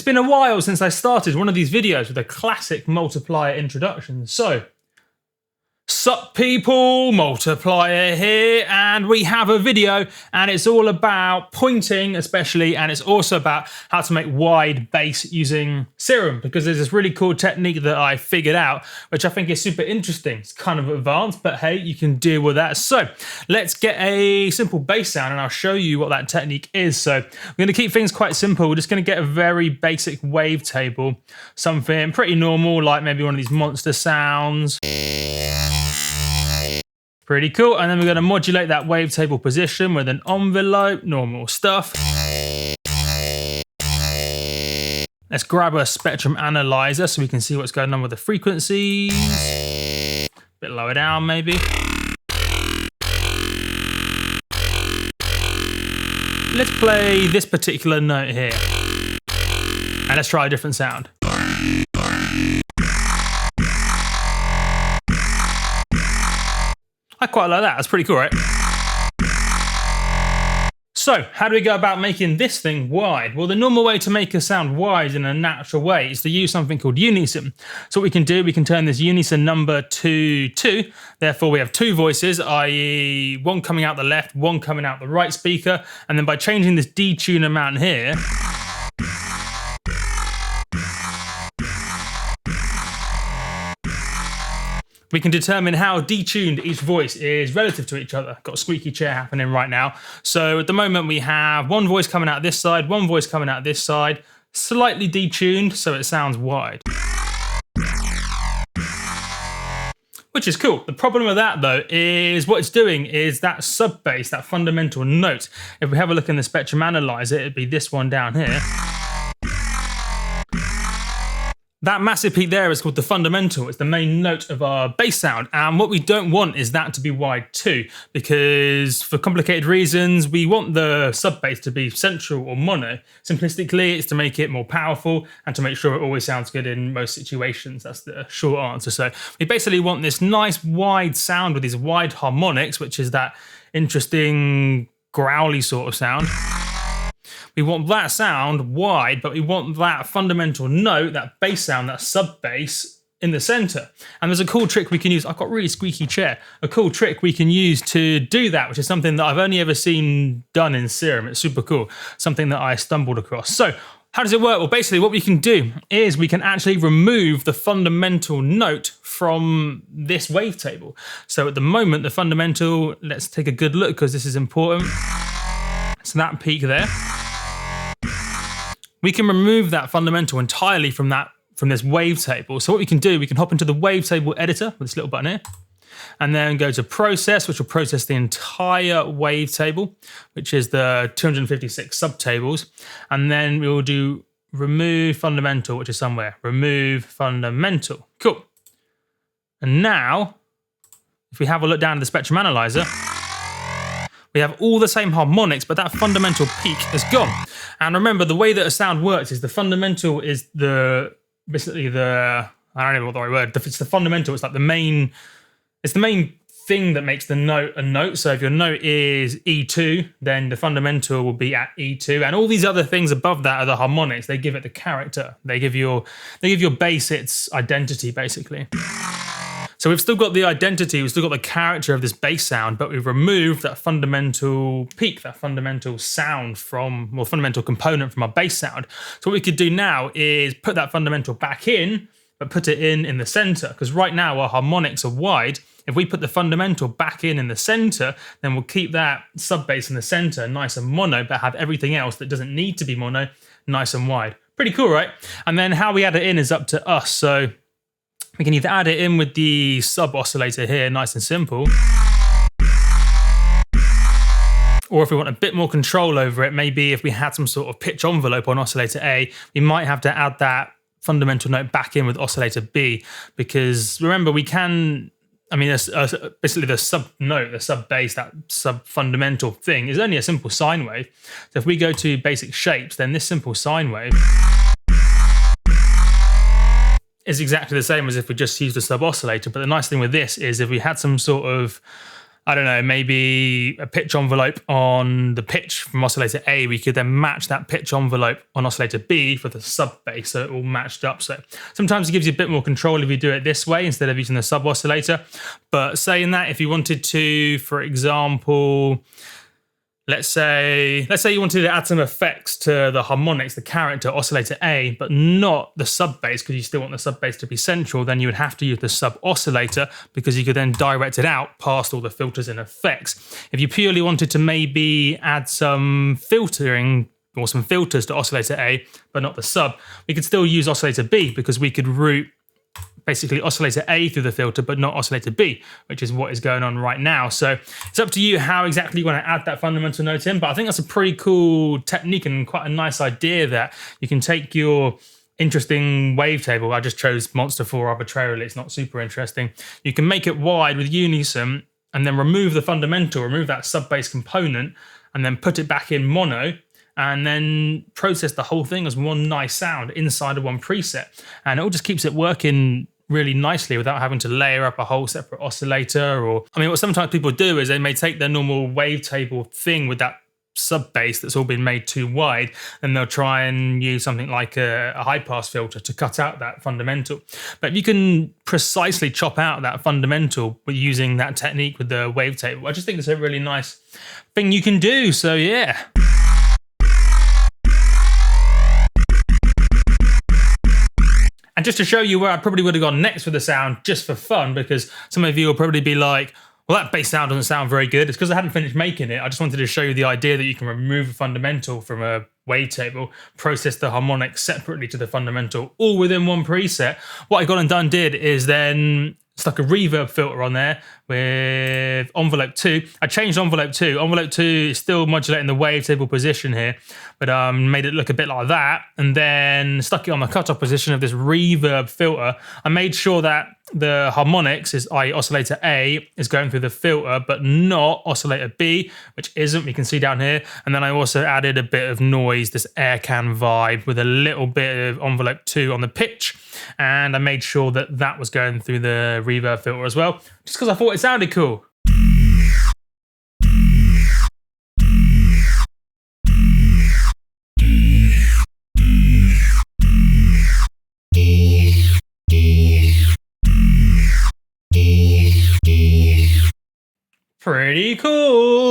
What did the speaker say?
been a while since I started one of these videos with a classic multiplier introduction. So, sup people, multiplier here, and we have a video, and it's all about pointing especially, and it's also about how to make wide bass using Serum, because there's this really cool technique that I figured out, which I think is super interesting. It's kind of advanced, but hey, you can deal with that. So let's get a simple bass sound, and I'll show you what that technique is. So we're going to keep things quite simple. We're just going to get a very basic wavetable, something pretty normal, like maybe one of these monster sounds. Pretty cool. And then we're going to modulate that wavetable position with an envelope, normal stuff. Let's grab a spectrum analyzer so we can see what's going on with the frequencies. A bit lower down maybe. Let's play this particular note here. And let's try a different sound. I quite like that, that's pretty cool, right? So, how do we go about making this thing wide? Well, the normal way to make a sound wide in a natural way is to use something called Unison. So what we can do, we can turn this Unison number to 2. Therefore, we have 2 voices, i.e. one coming out the left, one coming out the right speaker. And then by changing this detune amount here, we can determine how detuned each voice is relative to each other. Got a squeaky chair happening right now. So at the moment we have one voice coming out this side, one voice coming out this side, slightly detuned so it sounds wide. Which is cool. The problem with that though is what it's doing is that sub bass, that fundamental note. If we have a look in the spectrum analyzer, it'd be this one down here. That massive peak there is called the fundamental. It's the main note of our bass sound. And what we don't want is that to be wide too, because for complicated reasons, we want the sub bass to be central or mono. Simplistically, it's to make it more powerful and to make sure it always sounds good in most situations. That's the short answer. So we basically want this nice wide sound with these wide harmonics, which is that interesting growly sort of sound. We want that sound wide, but we want that fundamental note, that bass sound, that sub bass in the center. And there's a cool trick we can use. I've got a really squeaky chair. A cool trick we can use to do that, which is something that I've only ever seen done in Serum. It's super cool. Something that I stumbled across. So how does it work? Well, basically what we can do is we can actually remove the fundamental note from this wavetable. So at the moment, the fundamental, let's take a good look because this is important. So that peak there. We can remove that fundamental entirely from this wavetable. So what we can do, we can hop into the wavetable editor with this little button here, and then go to process, which will process the entire wavetable, which is the 256 subtables. And then we will do remove fundamental, which is somewhere. Remove fundamental. Cool. And now, if we have a look down at the spectrum analyzer, we have all the same harmonics, but that fundamental peak is gone. And remember, the way that a sound works is the fundamental is basically the, I don't know what the right word, it's the fundamental, it's like the main thing that makes the note a note. So if your note is E2, then the fundamental will be at E2. And all these other things above that are the harmonics. They give it the character. They give your bass its identity, basically. So we've still got the identity, we've still got the character of this bass sound, but we've removed that fundamental peak, that fundamental sound from, or fundamental component from our bass sound. So what we could do now is put that fundamental back in, but put it in the center, because right now our harmonics are wide. If we put the fundamental back in the center, then we'll keep that sub bass in the center nice and mono, but have everything else that doesn't need to be mono nice and wide. Pretty cool, right? And then how we add it in is up to us. So we can either add it in with the sub oscillator here, nice and simple. Or if we want a bit more control over it, maybe if we had some sort of pitch envelope on oscillator A, we might have to add that fundamental note back in with oscillator B. Because remember, we can, I mean, basically the sub note, the sub bass, that sub fundamental thing is only a simple sine wave. So if we go to basic shapes, then this simple sine wave is exactly the same as if we just used a sub oscillator. But the nice thing with this is if we had some sort of, I don't know, maybe a pitch envelope on the pitch from oscillator A, we could then match that pitch envelope on oscillator B for the sub bass, so it all matched up. So sometimes it gives you a bit more control if you do it this way instead of using the sub oscillator. But saying that, if you wanted to, for example, let's say you wanted to add some effects to the harmonics, the character oscillator A, but not the sub bass, because you still want the sub bass to be central, then you would have to use the sub oscillator, because you could then direct it out past all the filters and effects. If you purely wanted to maybe add some filtering or some filters to oscillator A, but not the sub, we could still use oscillator B, because we could route basically oscillator A through the filter, but not oscillator B, which is what is going on right now. So it's up to you how exactly you want to add that fundamental note in, but I think that's a pretty cool technique and quite a nice idea that you can take your interesting wavetable. I just chose Monster 4 arbitrarily, it's not super interesting. You can make it wide with Unison and then remove the fundamental, remove that sub bass component, and then put it back in mono, and then process the whole thing as one nice sound inside of one preset. And it all just keeps it working really nicely without having to layer up a whole separate oscillator. Or, I mean, what sometimes people do is they may take their normal wavetable thing with that sub bass that's all been made too wide, and they'll try and use something like a high pass filter to cut out that fundamental. But if you can precisely chop out that fundamental with using that technique with the wavetable, I just think it's a really nice thing you can do. So yeah. And just to show you where I probably would have gone next with the sound, just for fun, because some of you will probably be like, well, that bass sound doesn't sound very good. It's because I hadn't finished making it. I just wanted to show you the idea that you can remove a fundamental from a wavetable, process the harmonics separately to the fundamental, all within one preset. What I got and done did is then stuck a reverb filter on there with envelope 2. I changed envelope 2. Envelope 2 is still modulating the wavetable position here, but made it look a bit like that, and then stuck it on the cutoff position of this reverb filter. I made sure that the harmonics, i.e. oscillator A, is going through the filter, but not oscillator B, which isn't, we can see down here. And then I also added a bit of noise, this air can vibe, with a little bit of envelope 2 on the pitch. And I made sure that that was going through the reverb filter as well, just because I thought it sounded cool. Pretty cool.